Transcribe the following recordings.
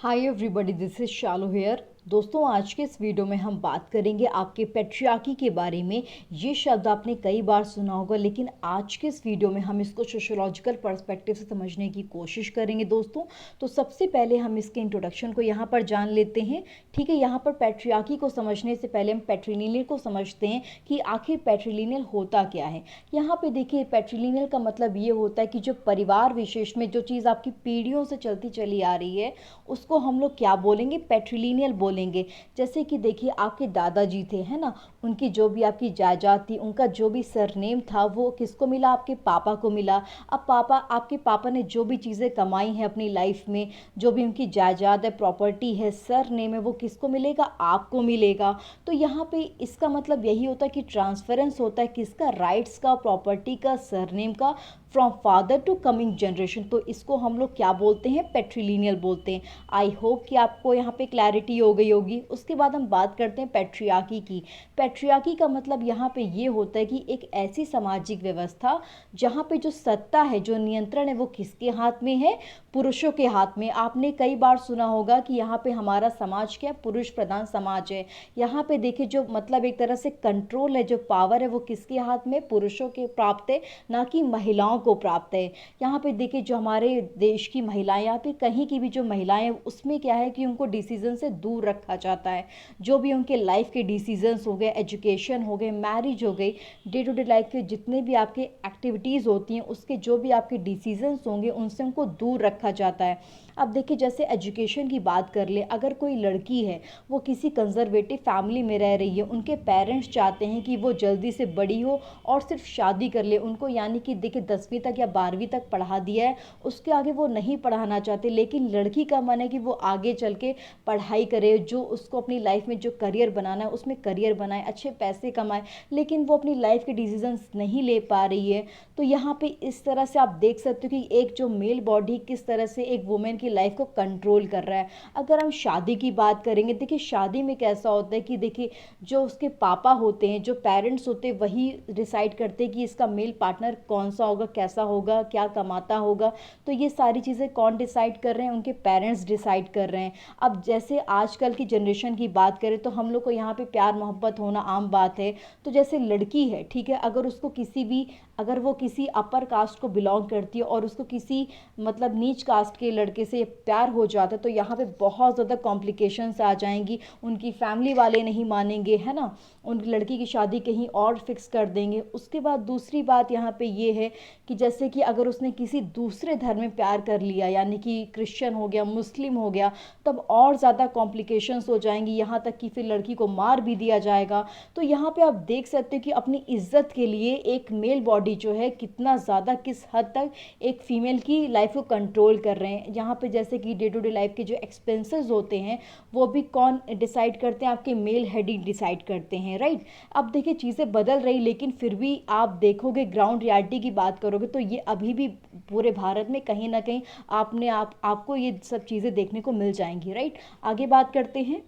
Hi everybody, this is Shalu here. दोस्तों, आज के इस वीडियो में हम बात करेंगे आपके पैट्रियार्की के बारे में। ये शब्द आपने कई बार सुना होगा, लेकिन आज के इस वीडियो में हम इसको सोशियोलॉजिकल पर्सपेक्टिव से समझने की कोशिश करेंगे दोस्तों। तो सबसे पहले हम इसके इंट्रोडक्शन को यहाँ पर जान लेते हैं। ठीक है, यहाँ पर पैट्रियार्की को समझने से पहले हम पैट्रिलिनियल को समझते हैं कि आखिर पैट्रिलिनियल होता क्या है। यहाँ पे देखिए, पैट्रिलिनियल का मतलब ये होता है कि जो परिवार विशेष में जो चीज़ आपकी पीढ़ियों से चलती चली आ रही है उसको हम लोग क्या बोलेंगे, पैट्रिलिनियल बोलेंगे। जैसे कि देखिए, आपके दादाजी थे, है ना, उनकी जो भी आपकी जायदाद थी, उनका जो भी सरनेम था वो किसको मिला, आपके पापा को मिला। अब आपके पापा ने जो भी चीज़ें कमाई हैं अपनी लाइफ में, जो भी उनकी जायदाद है, प्रॉपर्टी है, सरनेम है, वो किसको मिलेगा, आपको मिलेगा। तो यहाँ पे इसका मतलब यही होता है कि ट्रांसफरेंस होता है किसका, राइट्स का, प्रॉपर्टी का, सरनेम का, from father to coming generation. तो इसको हम लोग क्या बोलते हैं, पैट्रिलिनियल बोलते हैं। आई होप कि आपको यहाँ पे क्लैरिटी हो गई होगी। उसके बाद हम बात करते हैं पैट्रियार्की की। पैट्रियार्की का मतलब यहाँ पे ये होता है कि एक ऐसी सामाजिक व्यवस्था जहाँ पे जो सत्ता है, जो नियंत्रण है, वो किसके हाथ में है, पुरुषों के हाथ में। आपने कई बार सुना होगा कि यहाँ पे हमारा समाज क्या, पुरुष प्रधान समाज है। यहाँ पे देखिए, जो मतलब एक तरह से कंट्रोल है, जो पावर है, वो किसके हाथ में, पुरुषों के प्राप्त है, ना कि महिलाओं को प्राप्त है। यहाँ पे देखिए, जो हमारे देश की महिलाएं या फिर कहीं की भी जो महिलाएं हैं, उसमें क्या है कि उनको डिसीजन से दूर रखा जाता है। जो भी उनके लाइफ के डिसीजंस हो गए, एजुकेशन हो गए, मैरिज हो गई, डे टू डे लाइफ के जितने भी आपके एक्टिविटीज़ होती हैं, उसके जो भी आपके डिसीजंस होंगे, उनसे उनको दूर रखा जाता है। अब देखिए, जैसे एजुकेशन की बात कर ले, अगर कोई लड़की है, वो किसी कंजर्वेटिव फैमिली में रह रही है, उनके पेरेंट्स चाहते हैं कि वो जल्दी से बड़ी हो और सिर्फ शादी कर ले उनको, यानी कि देखिए 10वीं तक या 12वीं तक पढ़ा दिया है, उसके आगे वो नहीं पढ़ाना चाहते। लेकिन लड़की का मन है कि वो आगे चल के पढ़ाई करे, जो उसको अपनी लाइफ में जो करियर बनाना है उसमें करियर बनाए, अच्छे पैसे कमाए, लेकिन वो अपनी लाइफ के डिसीजंस नहीं ले पा रही है। तो यहाँ पे इस तरह से आप देख सकते हो कि एक जो मेल बॉडी किस तरह से एक वुमेन की लाइफ को कंट्रोल कर रहा है। अगर हम शादी की बात करेंगे, देखिए शादी में कैसा होता है कि देखिए, जो उसके पापा होते हैं, जो पेरेंट्स होते हैं, वही डिसाइड करते हैं कि इसका मेल पार्टनर कौन सा होगा, कैसा होगा, क्या कमाता होगा। तो ये सारी चीज़ें कौन डिसाइड कर रहे हैं, उनके पेरेंट्स डिसाइड कर रहे हैं। अब जैसे आजकल की जनरेशन की बात करें तो हम लोग को यहाँ पे प्यार मोहब्बत होना आम बात है। तो जैसे लड़की है, ठीक है, अगर उसको किसी भी, अगर वो किसी अपर कास्ट को बिलोंग करती है और उसको किसी मतलब नीच कास्ट के लड़के से प्यार हो जाता है, तो यहाँ पे बहुत ज़्यादा कॉम्प्लिकेशंस आ जाएंगी। उनकी फैमिली वाले नहीं मानेंगे, है ना, उन लड़की की शादी कहीं और फिक्स कर देंगे। उसके बाद दूसरी बात यहाँ पे ये है कि जैसे कि अगर उसने किसी दूसरे धर्म में प्यार कर लिया, यानी कि क्रिश्चियन हो गया, मुस्लिम हो गया, तब और ज़्यादा कॉम्प्लिकेशंस हो जाएंगी, यहाँ तक कि फिर लड़की को मार भी दिया जाएगा। तो यहाँ पे आप देख सकते हो कि अपनी इज्जत के लिए एक मेल बॉडी जो है कितना ज़्यादा, किस हद तक एक फीमेल की लाइफ को कंट्रोल कर रहे हैं। यहाँ पे जैसे कि डे टू डे लाइफ के जो एक्सपेंसेस होते हैं, वो भी कौन डिसाइड करते हैं, आपके मेल हेड ही डिसाइड करते हैं, राइट। अब देखिए, चीज़ें बदल रही, लेकिन फिर भी आप देखोगे, ग्राउंड रियलिटी की बात करोगे तो ये अभी भी पूरे भारत में कहीं ना कहीं आपको ये सब चीज़ें देखने को मिल जाएंगी, राइट। आगे बात करते हैं।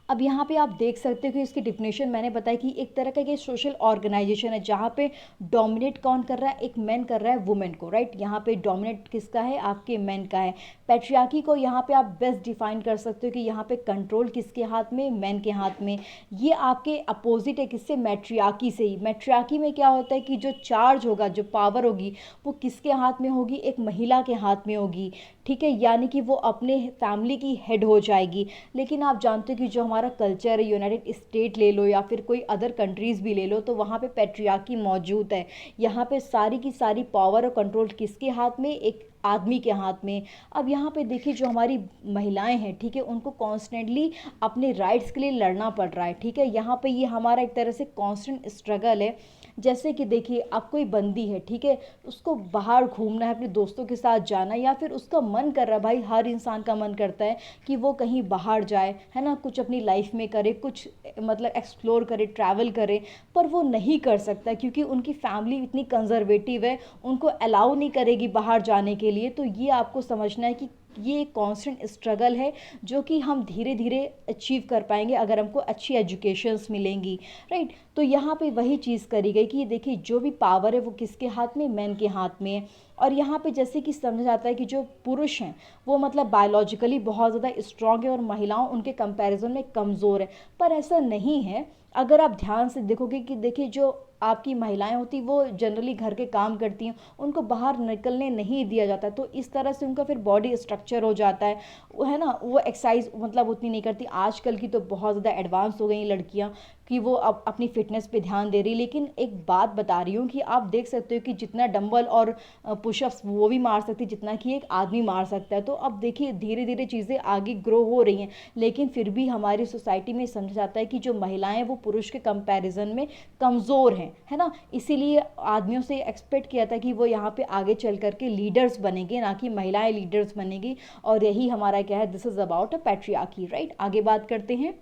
अब यहाँ पे आप देख सकते हो कि इसकी डिफिनेशन मैंने बताया कि एक तरह का ये सोशल ऑर्गेनाइजेशन है जहाँ पे डोमिनेट कौन कर रहा है, एक मैन कर रहा है वुमेन को, राइट। यहाँ पे डोमिनेट किसका है, आपके मैन का है। पैट्रियार्की को यहाँ पे आप बेस्ट डिफाइन कर सकते हो कि यहाँ पे कंट्रोल किसके हाथ में, मैन के हाथ में। ये आपके अपोजिट है किससे, मैट्रियार्की से ही। मैट्रियार्की में क्या होता है कि जो चार्ज होगा, जो पावर होगी, वो किसके हाथ में होगी, एक महिला के हाथ में होगी, ठीक है, यानी कि वो अपने फैमिली की हेड हो जाएगी। लेकिन आप जानते हो कि जो हमारा कल्चर है, यूनाइटेड स्टेट ले लो या फिर कोई अदर कंट्रीज़ भी ले लो, तो वहाँ पे पैट्रियार्की मौजूद है। यहाँ पे सारी की सारी पावर और कंट्रोल किसके हाथ में, एक आदमी के हाथ में। अब यहाँ पे देखिए, जो हमारी महिलाएं हैं, ठीक है, उनको कॉन्स्टेंटली अपने राइट्स के लिए लड़ना पड़ रहा है, ठीक है। यहाँ पे ये हमारा एक तरह से कॉन्स्टेंट स्ट्रगल है। जैसे कि देखिए, अब कोई बंदी है, ठीक है, उसको बाहर घूमना है, अपने दोस्तों के साथ जाना, या फिर उसका मन कर रहा है, भाई हर इंसान का मन करता है कि वो कहीं बाहर जाए, है ना, कुछ अपनी लाइफ में करे, कुछ मतलब एक्सप्लोर करे, ट्रैवल करे, पर वो नहीं कर सकता क्योंकि उनकी फैमिली इतनी कंजर्वेटिव है, उनको अलाउ नहीं करेगी बाहर जाने के लिए। तो ये आपको समझना है कि ये एक कांस्टेंट स्ट्रगल है जो कि हम धीरे धीरे अचीव कर पाएंगे अगर हमको अच्छी एजुकेशंस मिलेंगी, राइट। तो यहाँ पे वही चीज़ करी गई कि देखिए जो भी पावर है वो किसके हाथ में, मैन के हाथ में है। और यहाँ पे जैसे कि समझा जाता है कि जो पुरुष हैं वो मतलब बायोलॉजिकली बहुत ज़्यादा स्ट्रांग है और महिलाओं उनके कंपैरिजन में कमज़ोर है, पर ऐसा नहीं है। अगर आप ध्यान से देखोगे कि देखिए जो आपकी महिलाएं होती वो जनरली घर के काम करती हैं, उनको बाहर निकलने नहीं दिया जाता, तो इस तरह से उनका फिर बॉडी स्ट्रक्चर हो जाता है, वो है ना, वो एक्सरसाइज मतलब उतनी नहीं करती। आजकल की तो बहुत ज़्यादा एडवांस हो गई लड़कियां कि वो अब अपनी फिटनेस पे ध्यान दे रही, लेकिन एक बात बता रही हूँ कि आप देख सकते हो कि जितना डंबल और पुशअप्स वो भी मार सकती जितना कि एक आदमी मार सकता है। तो अब देखिए धीरे धीरे चीज़ें आगे ग्रो हो रही हैं, लेकिन फिर भी हमारी सोसाइटी में समझा जाता है कि जो महिलाएं वो पुरुष के कंपैरिजन में कमज़ोर हैं, है ना। इसीलिए आदमियों से एक्सपेक्ट किया था कि वो यहाँ पे आगे चल करके लीडर्स बनेंगे, ना कि महिलाएं लीडर्स बनेगी। और यही हमारा क्या है, this is about a patriarchy, right. आगे बात करते हैं।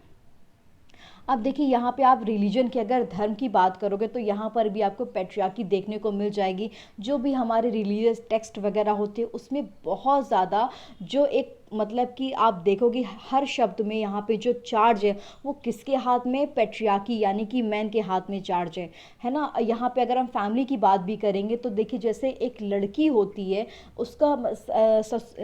अब देखिए यहाँ पे आप रिलीजन की, अगर धर्म की बात करोगे तो यहाँ पर भी आपको पैट्रियार्की देखने को मिल जाएगी। जो भी हमारे रिलीजियस टेक्स्ट वगैरह होते हैं उसमें बहुत ज़्यादा जो एक मतलब कि आप देखोगे हर शब्द में यहाँ पे जो चार्ज है वो किसके हाथ में, पैट्रियार्की यानी कि मैन के हाथ में चार्ज है ना। यहाँ पे अगर हम फैमिली की बात भी करेंगे तो देखिए जैसे एक लड़की होती है उसका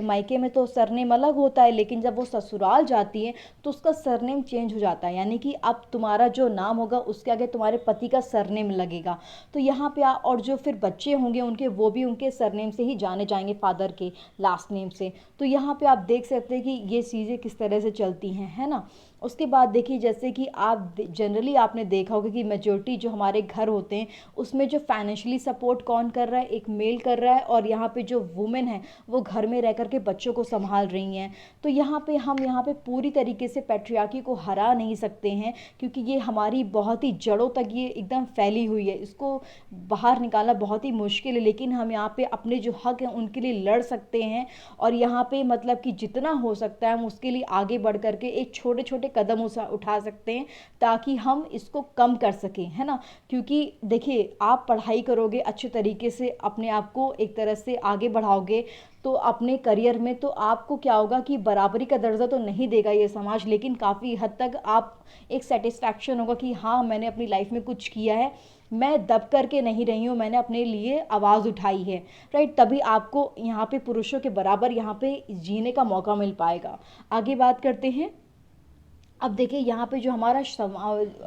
मायके में तो सरनेम अलग होता है, लेकिन जब वो ससुराल जाती है तो उसका सरनेम चेंज हो जाता है, यानी कि अब तुम्हारा जो नाम होगा उसके आगे तुम्हारे पति का सरनेम लगेगा। तो यहाँ पे और जो फिर बच्चे होंगे उनके, वो भी उनके सरनेम से ही जाने जाएंगे, फादर के लास्ट नेम से। तो यहाँ पे आप देख सकते हैं कि ये चीज़ें किस तरह से चलती हैं, है ना। उसके बाद देखिए जैसे कि आप जनरली आपने देखा होगा कि मेजोरिटी जो हमारे घर होते हैं उसमें जो फाइनेंशियली सपोर्ट कौन कर रहा है, एक मेल कर रहा है, और यहाँ पे जो वुमेन है वो घर में रह करके बच्चों को संभाल रही हैं। तो यहाँ पे हम यहाँ पे पूरी तरीके से पैट्रियार्की को हरा नहीं सकते हैं, क्योंकि ये हमारी बहुत ही जड़ों तक ये एकदम फैली हुई है, इसको बाहर निकालना बहुत ही मुश्किल है। लेकिन हम यहाँ पे अपने जो हक हैं उनके लिए लड़ सकते हैं, और यहाँ पे मतलब कि जितना हो सकता है हम उसके लिए आगे बढ़ करके एक छोटे छोटे कदम उठा सकते हैं ताकि हम इसको कम कर सकें, है ना। क्योंकि देखिए आप पढ़ाई करोगे अच्छे तरीके से, अपने आप को एक तरह से आगे बढ़ाओगे, तो अपने करियर में तो आपको क्या होगा कि बराबरी का दर्जा तो नहीं देगा ये समाज, लेकिन काफ़ी हद तक आप एक सेटिस्फैक्शन होगा कि हाँ मैंने अपनी लाइफ में कुछ किया है, मैं दब करके नहीं रही हूँ, मैंने अपने लिए आवाज़ उठाई है, राइट। तभी आपको यहाँ पे पुरुषों के बराबर यहाँ पे जीने का मौका मिल पाएगा। आगे बात करते हैं। अब देखिए यहाँ पे जो हमारा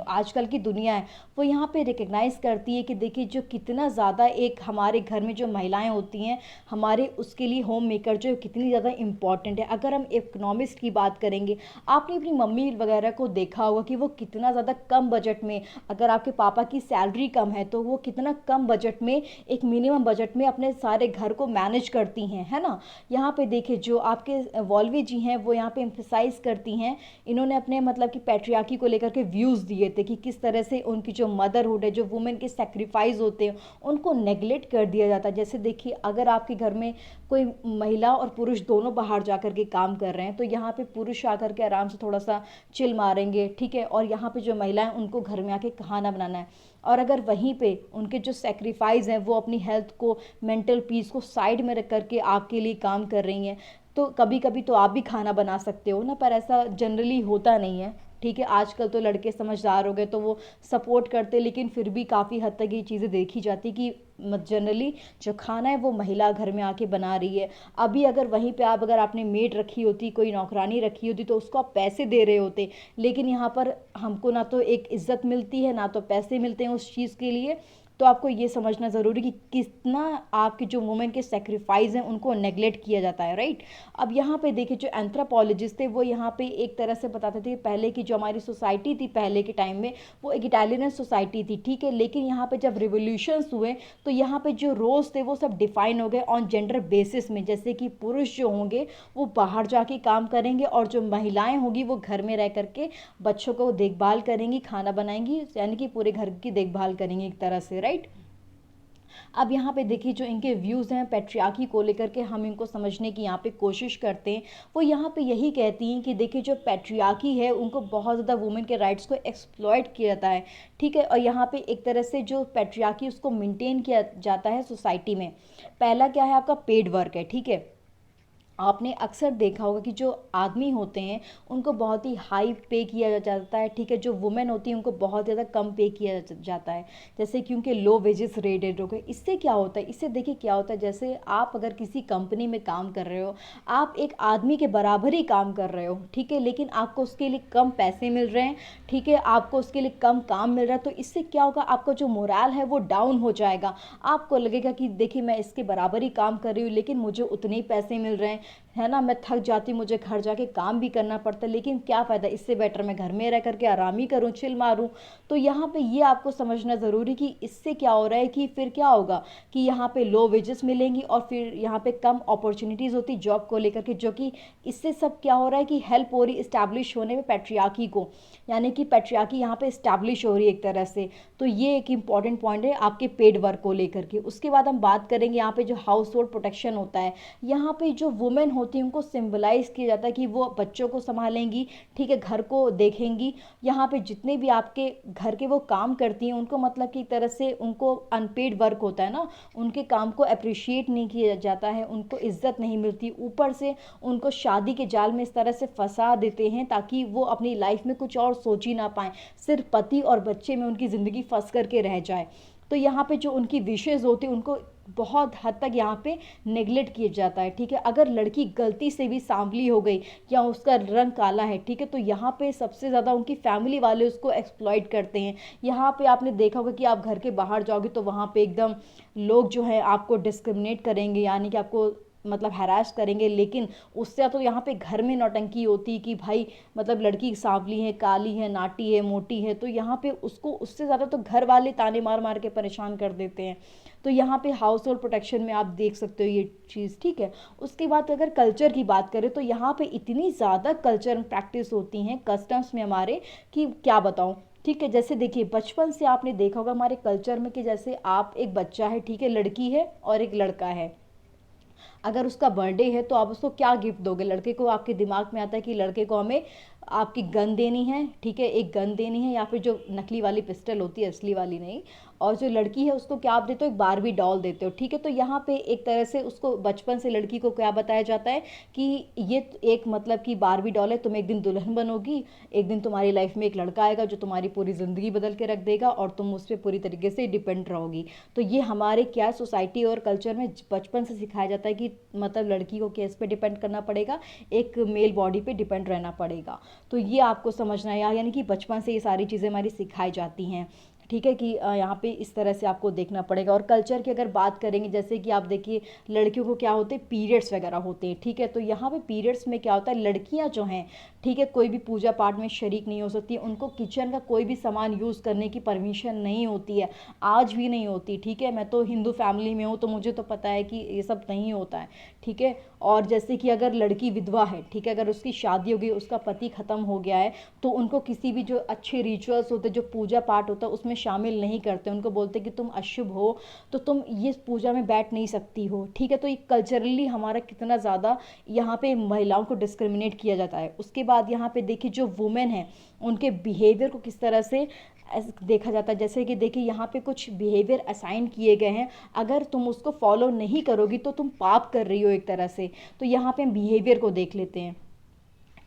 आजकल की दुनिया है वो यहाँ पे रिकग्नाइज़ करती है कि देखिए जो कितना ज़्यादा एक हमारे घर में जो महिलाएं होती हैं हमारे, उसके लिए होम मेकर जो कितनी ज़्यादा इम्पॉर्टेंट है। अगर हम इकोनॉमिक्स की बात करेंगे, आपने अपनी मम्मी वगैरह को देखा होगा कि वो कितना ज़्यादा कम बजट में, अगर आपके पापा की सैलरी कम है तो वो कितना कम बजट में, एक मिनिमम बजट में अपने सारे घर को मैनेज करती हैं, है ना। यहाँ पे देखिए जो आपके वॉल्वी जी हैं वो यहाँ पे एम्फेसाइज करती हैं, इन्होंने अपने मतलब कि पैट्रियार्की को लेकर के व्यूज़ दिए थे कि किस तरह से उनकी जो मदरहुड है, जो वुमेन के सेक्रीफाइस होते हैं उनको नेगलेक्ट कर दिया जाता है। जैसे देखिए अगर आपके घर में कोई महिला और पुरुष दोनों बाहर जा कर के काम कर रहे हैं तो यहाँ पे पुरुष आकर के आराम से थोड़ा सा चिल मारेंगे, ठीक है, और यहाँ पे जो महिला है उनको घर में आके खाना बनाना है। और अगर वहीं पे उनके जो सेक्रीफाइस हैं वो अपनी हेल्थ को, मेंटल पीस को साइड में रख करके आपके लिए काम कर रही हैं, तो कभी कभी तो आप भी खाना बना सकते हो ना, पर ऐसा जनरली होता नहीं है, ठीक है। आजकल तो लड़के समझदार हो गए तो वो सपोर्ट करते, लेकिन फिर भी काफ़ी हद तक ये चीज़ें देखी जाती कि जनरली जो खाना है वो महिला घर में आके बना रही है। अभी अगर वहीं पे आप, अगर आपने मेड रखी होती, कोई नौकरानी रखी होती, तो उसको आप पैसे दे रहे होते, लेकिन यहाँ पर हमको ना तो एक इज्जत मिलती है ना तो पैसे मिलते हैं उस चीज़ के लिए। तो आपको ये समझना ज़रूरी कि कितना आपके जो वुमेन के सेक्रीफाइस हैं उनको नेगलेक्ट किया जाता है, राइट। अब यहाँ पे देखिए जो एंथ्रोपोलॉजिस्ट थे वो यहाँ पे एक तरह से बताते थे पहले की जो हमारी सोसाइटी थी पहले के टाइम में वो एक इटालियन सोसाइटी थी, ठीक है, लेकिन यहाँ पे जब रिवोल्यूशंस हुए तो यहाँ पे जो रोल्स थे वो सब डिफाइन हो गए ऑन जेंडर बेसिस में, जैसे कि पुरुष जो होंगे वो बाहर जाके काम करेंगे और जो महिलाएं होंगी वो घर में रह करके बच्चों को देखभाल करेंगी, खाना बनाएंगी, यानी कि पूरे घर की देखभाल करेंगी एक तरह से, राइट। अब यहाँ पे देखिए जो इनके व्यूज़ हैं पैट्रियार्की को लेकर के, हम इनको समझने की यहाँ पे कोशिश करते हैं। वो यहाँ पे यही कहती हैं कि देखिए जो पैट्रियार्की है उनको बहुत ज़्यादा वुमेन के राइट्स को एक्सप्लॉइट किया जाता है, ठीक है। और यहाँ पे एक तरह से जो पैट्रियार्की उसको मेंटेन किया जाता है सोसाइटी में। पहला क्या है, आपका पेड वर्क है, ठीक है। आपने अक्सर देखा होगा कि जो आदमी होते हैं उनको बहुत ही हाई पे किया जाता है, ठीक है। जो वुमेन होती है उनको बहुत ज़्यादा कम पे किया जाता है, जैसे क्योंकि लो वेजेस रेटेड हो गए। इससे क्या होता है, इससे देखिए क्या होता है, जैसे आप अगर किसी कंपनी में काम कर रहे हो, आप एक आदमी के बराबर ही काम कर रहे हो, ठीक है, लेकिन आपको उसके लिए कम पैसे मिल रहे हैं, ठीक है, आपको उसके लिए कम काम मिल रहा है। तो इससे क्या होगा, आपका जो मोराल है वो डाउन हो जाएगा। आपको लगेगा कि देखिए मैं इसके बराबर ही काम कर रही हूँ लेकिन मुझे उतने ही पैसे मिल रहे हैं, है ना, मैं थक जाती हूँ, मुझे घर जाके काम भी करना पड़ता है, लेकिन क्या फ़ायदा, इससे बेटर मैं घर में रह करके आराम ही करूँ, चिल मारूँ। तो यहाँ पे ये आपको समझना ज़रूरी कि इससे क्या हो रहा है कि फिर क्या होगा कि यहाँ पे लो वेजेस मिलेंगी और फिर यहाँ पे कम अपॉर्चुनिटीज़ होती जॉब को लेकर के, जो कि इससे सब क्या हो रहा है कि हेल्प हो रही इस्टेब्लिश होने में पैट्रियार्की को, यानी कि पैट्रियार्की यहाँ पे इस्टेब्लिश हो रही है एक तरह से। तो ये एक इंपॉर्टेंट पॉइंट है आपके पेड वर्क को लेकर के। उसके बाद हम बात करेंगे यहाँ पे जो हाउस होल्ड प्रोटेक्शन होता है, यहाँ पे जो वुमेन होती है उनको सिंबलाइज किया जाता है कि वो बच्चों को संभालेंगी, ठीक है, घर को देखेंगी। यहाँ पे जितने भी आपके घर के वो काम करती हैं उनको मतलब कि एक तरह से उनको अनपेड वर्क होता है ना, उनके काम को अप्रिशिएट नहीं किया जाता है, उनको इज्जत नहीं मिलती, ऊपर से उनको शादी के जाल में इस तरह से फंसा देते हैं ताकि वो अपनी लाइफ में कुछ और सोच ही ना पाएँ, सिर्फ पति और बच्चे में उनकी ज़िंदगी फंस करके रह जाए। तो यहाँ पे जो उनकी विशेज़ होती है उनको बहुत हद तक यहाँ पे नेगलेक्ट किया जाता है, ठीक है। अगर लड़की गलती से भी सांवली हो गई या उसका रंग काला है, ठीक है, तो यहाँ पे सबसे ज़्यादा उनकी फैमिली वाले उसको एक्सप्लॉइट करते हैं। यहाँ पे आपने देखा होगा कि आप घर के बाहर जाओगे तो वहाँ पे एकदम लोग जो है आपको डिस्क्रिमिनेट करेंगे, यानी कि आपको मतलब हैरास करेंगे, लेकिन उससे तो यहाँ पे घर में नौटंकी होती कि भाई मतलब लड़की सांवली है, काली है, नाटी है, मोटी है, तो यहाँ पे उसको उससे ज़्यादा तो घर वाले ताने मार मार के परेशान कर देते हैं। तो यहाँ पे हाउस होल्ड प्रोटेक्शन में आप देख सकते हो ये चीज़, ठीक है। उसके बाद अगर कल्चर की बात करें तो यहाँ पे इतनी ज़्यादा कल्चर प्रैक्टिस होती हैं कस्टम्स में हमारे कि क्या बताऊँ, ठीक है। जैसे देखिए बचपन से आपने देखा होगा हमारे कल्चर में कि जैसे आप एक बच्चा है, ठीक है, लड़की है और एक लड़का है, अगर उसका बर्थडे है तो आप उसको क्या गिफ्ट दोगे। लड़के को आपके दिमाग में आता है कि लड़के को हमें आपकी गन देनी है, ठीक है, एक गन देनी है या फिर जो नकली वाली पिस्टल होती है, असली वाली नहीं। और जो लड़की है उसको क्या आप देते हो, एक बारबी डॉल देते हो, ठीक है। तो यहाँ पे एक तरह से उसको बचपन से लड़की को क्या बताया जाता है कि ये एक मतलब कि बारबी डॉल है, तुम एक दिन दुल्हन बनोगी, एक दिन तुम्हारी लाइफ में एक लड़का आएगा जो तुम्हारी पूरी ज़िंदगी बदल के रख देगा और तुम उस पर पूरी तरीके से डिपेंड रहोगी। तो ये हमारे क्या सोसाइटी और कल्चर में बचपन से सिखाया जाता है कि मतलब लड़की को किस पे डिपेंड करना पड़ेगा, एक मेल बॉडी पे डिपेंड रहना पड़ेगा। तो ये आपको समझना है, यानी कि बचपन से ये सारी चीज़ें हमारी सिखाई जाती हैं, ठीक है, कि यहाँ पे इस तरह से आपको देखना पड़ेगा। और कल्चर की अगर बात करेंगे, जैसे कि आप देखिए लड़कियों को क्या होते हैं, पीरियड्स वगैरह होते हैं, ठीक है। तो यहाँ पे पीरियड्स में क्या होता है, लड़कियाँ जो हैं, ठीक है, कोई भी पूजा पाठ में शरीक नहीं हो सकती, उनको किचन का कोई भी सामान यूज़ करने की परमिशन नहीं होती है, आज भी नहीं होती, ठीक है। मैं तो हिंदू फैमिली में हूँ तो मुझे तो पता है कि ये सब नहीं होता है, ठीक है। और जैसे कि अगर लड़की विधवा है, ठीक है, अगर उसकी शादी हो गई, उसका पति ख़त्म हो गया है, तो उनको किसी भी जो अच्छे रिचुअल्स होते, जो पूजा पाठ होता है उसमें शामिल नहीं करते, उनको बोलते कि तुम अशुभ हो, तो तुम ये पूजा में बैठ नहीं सकती हो, ठीक है। तो ये कल्चरली हमारा कितना ज़्यादा यहाँ पे महिलाओं को डिस्क्रिमिनेट किया जाता है। उसके बाद यहाँ पे देखिए जो वुमेन है उनके बिहेवियर को किस तरह से देखा जाता है, जैसे कि देखिए यहाँ पे कुछ बिहेवियर असाइन किए गए हैं, अगर तुम उसको फॉलो नहीं करोगी तो तुम पाप कर रही हो एक तरह से। तो यहाँ पे हम बिहेवियर को देख लेते हैं,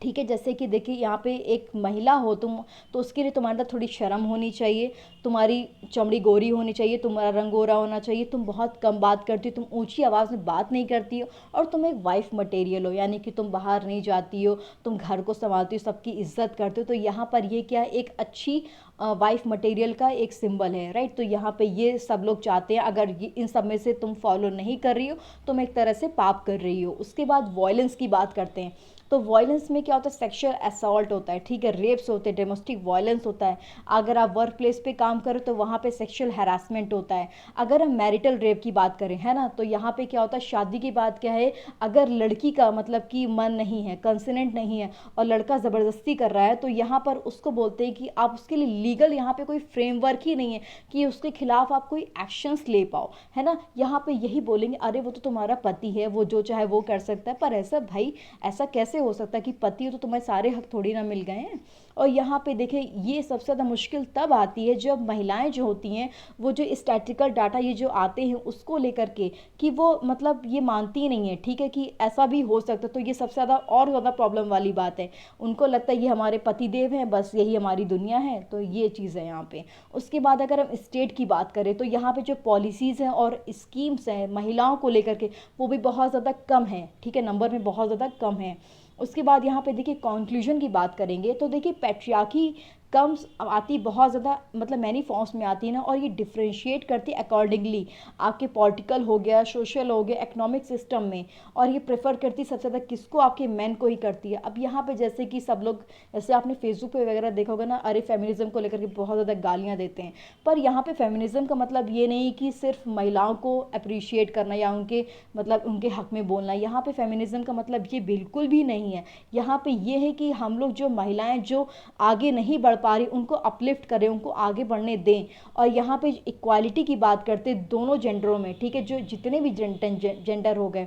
ठीक है। जैसे कि देखिए यहाँ पे एक महिला हो तुम, तो उसके लिए तुम्हारे अंदर थोड़ी शर्म होनी चाहिए, तुम्हारी चमड़ी गोरी होनी चाहिए, तुम्हारा रंग गोरा होना चाहिए, तुम बहुत कम बात करती हो, तुम ऊंची आवाज़ में बात नहीं करती हो, और तुम एक वाइफ मटेरियल हो, यानी कि तुम बाहर नहीं जाती हो, तुम घर को संभालती हो, सबकी इज्जत करते हो। तो यहाँ पर ये क्या है, एक अच्छी वाइफ मटेरियल का एक सिंबल है, राइट। तो यहाँ पे ये सब लोग चाहते हैं, अगर ये इन सब में से तुम फॉलो नहीं कर रही हो तुम एक तरह से पाप कर रही हो। उसके बाद वॉयलेंस की बात करते हैं, तो वॉयलेंस में क्या होता है, सेक्सुअल असॉल्ट होता है, ठीक है, रेप्स होते हैं, डोमेस्टिक वॉयलेंस होता है। अगर आप वर्क प्लेस पे काम करो तो वहाँ पे सेक्सुअल हैरासमेंट होता है। अगर हम मैरिटल रेप की बात करें, है ना, तो यहाँ पे क्या होता है, शादी की बात क्या है, अगर लड़की का मतलब कि मन नहीं है, कंसेंट नहीं है, और लड़का ज़बरदस्ती कर रहा है, तो यहाँ पर उसको बोलते हैं कि आप उसके लिए लीगल यहाँ पे कोई फ्रेमवर्क ही नहीं है कि उसके खिलाफ आप कोई एक्शंस ले पाओ, है ना। यहाँ पे यही बोलेंगे, अरे वो तो तुम्हारा पति है, वो जो चाहे वो कर सकता है, पर ऐसा भाई ऐसा कैसे कैसे हो सकता है कि पति हो तो तुम्हें सारे हक थोड़ी ना मिल गए हैं। और यहाँ पे देखें, ये सबसे ज़्यादा मुश्किल तब आती है जब महिलाएं जो होती हैं वो जो स्टैटिकल डाटा ये जो आते हैं उसको लेकर के कि वो मतलब ये मानती ही नहीं है, ठीक है, कि ऐसा भी हो सकता है। तो ये सबसे ज़्यादा और ज़्यादा प्रॉब्लम वाली बात है। उनको लगता है ये हमारे पति देव हैं, बस यही हमारी दुनिया है। तो ये चीज़ है यहाँ पे। उसके बाद अगर हम स्टेट की बात करें तो यहाँ पे जो पॉलिसीज़ हैं और स्कीम्स हैं महिलाओं को लेकर के, वो भी बहुत ज़्यादा कम है, ठीक है, नंबर में बहुत ज़्यादा कम है। उसके बाद यहाँ पे देखिए कंक्लूजन की बात करेंगे तो देखिए पैट्रियार्की कम्स आती बहुत ज़्यादा मतलब मैनी फॉर्म्स में आती है ना, और ये डिफ्रेंशिएट करती है अकॉर्डिंगली आपके पॉलिटिकल हो गया, सोशल हो गया, इकोनॉमिक सिस्टम में। और ये प्रेफर करती सबसे ज़्यादा किसको, आपके मैन को ही करती है। अब यहाँ पे जैसे कि सब लोग, जैसे आपने फेसबुक पे वगैरह देखा होगा ना, अरे फेमिनिज्म को लेकर के बहुत ज़्यादा गालियाँ देते हैं। पर यहाँ पे फेमिनिज्म का मतलब ये नहीं कि सिर्फ महिलाओं को अप्रिशिएट करना या उनके मतलब उनके हक में बोलना। यहाँ पे फेमिनिज्म का मतलब ये बिल्कुल भी नहीं है। यहाँ पे ये है कि हम लोग जो महिलाएं जो आगे नहीं बढ़ पा रही उनको अपलिफ्ट करें, उनको आगे बढ़ने दें। और यहाँ पे इक्वालिटी की बात करते हैं दोनों जेंडरों में, ठीक है, जो जितने भी जेंडर हो गए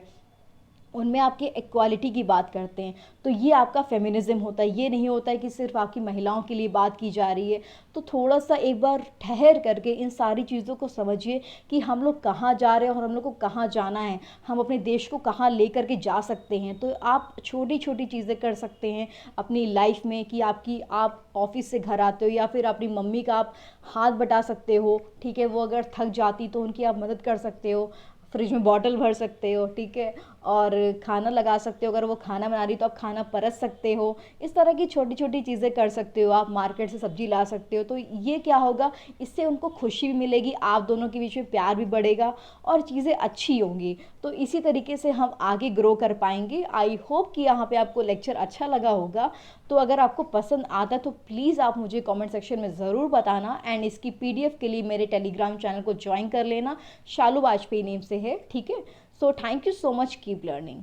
उनमें आपकी इक्वालिटी की बात करते हैं। तो ये आपका फेमिनिज्म होता है। ये नहीं होता है कि सिर्फ आपकी महिलाओं के लिए बात की जा रही है। तो थोड़ा सा एक बार ठहर करके इन सारी चीज़ों को समझिए कि हम लोग कहाँ जा रहे हैं और हम लोग को कहाँ जाना है, हम अपने देश को कहाँ ले करके जा सकते हैं। तो आप छोटी छोटी चीज़ें कर सकते हैं अपनी लाइफ में कि आप ऑफिस से घर आते हो या फिर अपनी मम्मी का आप हाथ बटा सकते हो, ठीक है, वो अगर थक जाती तो उनकी आप मदद कर सकते हो, फ्रिज में बॉटल भर सकते हो, ठीक है, और खाना लगा सकते हो, अगर वो खाना बना रही तो आप खाना परस सकते हो। इस तरह की छोटी छोटी चीज़ें कर सकते हो। आप मार्केट से सब्जी ला सकते हो। तो ये क्या होगा, इससे उनको खुशी भी मिलेगी, आप दोनों के बीच में प्यार भी बढ़ेगा और चीज़ें अच्छी होंगी। तो इसी तरीके से हम आगे ग्रो कर पाएंगे। आई होप कि यहाँ पे आपको लेक्चर अच्छा लगा होगा। तो अगर आपको पसंद आता है तो प्लीज़ आप मुझे कमेंट सेक्शन में ज़रूर बताना। एंड इसकी पीडीएफ के लिए मेरे टेलीग्राम चैनल को ज्वाइन कर लेना, शालू वाजपेयी नेम से है, ठीक है। So thank you so much, keep learning.